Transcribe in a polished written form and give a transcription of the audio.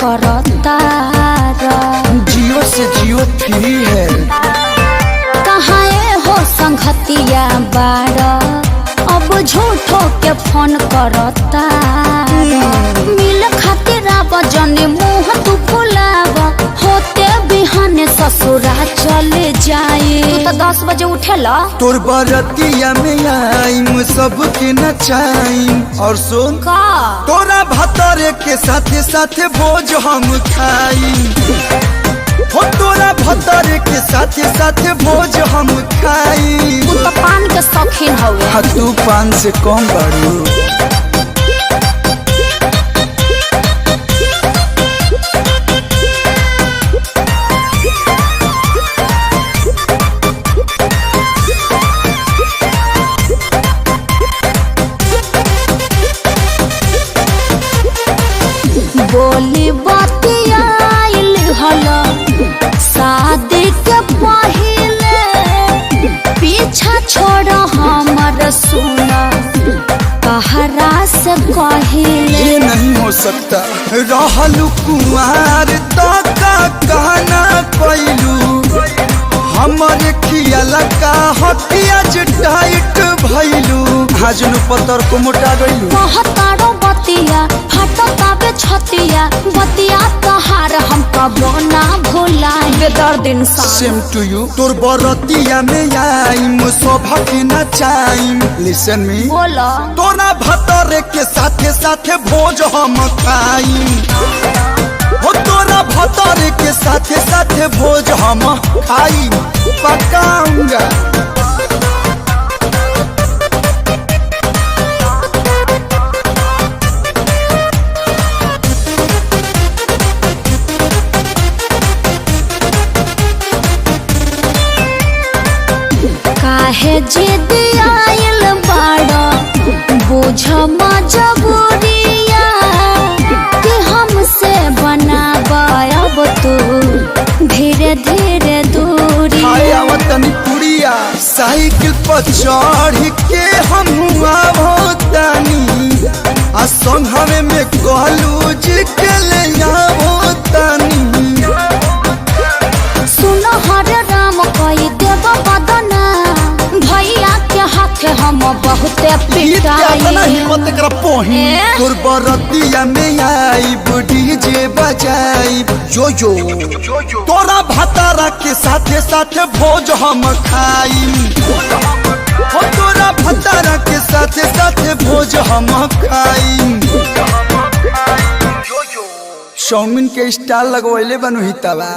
करता जियो से जियो फ्री है। कहाँ हो संगतिया बाड़ा अब झूठो के फोन करता मिल खातिर जने मुँह तू फुलाव होते बिहाने ससुरा चले जाए। तू तो 10 बजे उठेला तोर बरतिया में आईम सबके नचाईम और सुन का तोरा भतरे के साथे साथे भोज हम खाईम हो तोरा भतरे के साथे साथे भोज हम खाईम। तू तो पान के शौकीन हवे। हाँ तू पान से कम बारू। बोली बतियाइल हला शादी के पहिले पीछा छोड़ हमर सुना कहरा से कहिले। ये नहीं हो सकता रहलू कुमार तो का कहना पैलू हमर खियाला का हटिया टाइट भइलू हाजनु पत्थर को मोटा गइलू। कहतारो बतिया फटतावे छतिया बतिया तहार हम कबो ना भुलाए बेदर्दिन सा। सेम टू यू तोर बरतिया में आईम सौभाग्य के नचाईम। लिसन मी बोला तोरा भतरे के साथे साथे भोज हम खाईम हो तोरा भतरे के साथे साथे भोज हम खाईम पकाऊंगा। काहे जिद आइल बाड़ा बुझ मजबूरिया कि हमसे बनाब तू धीरे धीरे दूरी। आवतनी पुड़िया साइकिल पर चढ़ के हम आवतानी आ संघवे में कहलू जी के ले आवतानी। सुनो हर राम कही देव बदना भैया के हाथ हम बहुते पिटाई। तोर बरतिया में आई डीजे बजाई जो जो तोरा भतारा के साथे साथे भोज हम खाईम हो तोरा भतारा के साथे साथे भोज हम खाईम। चाउमीन के स्टाइल लगवैले बनू ही तबा।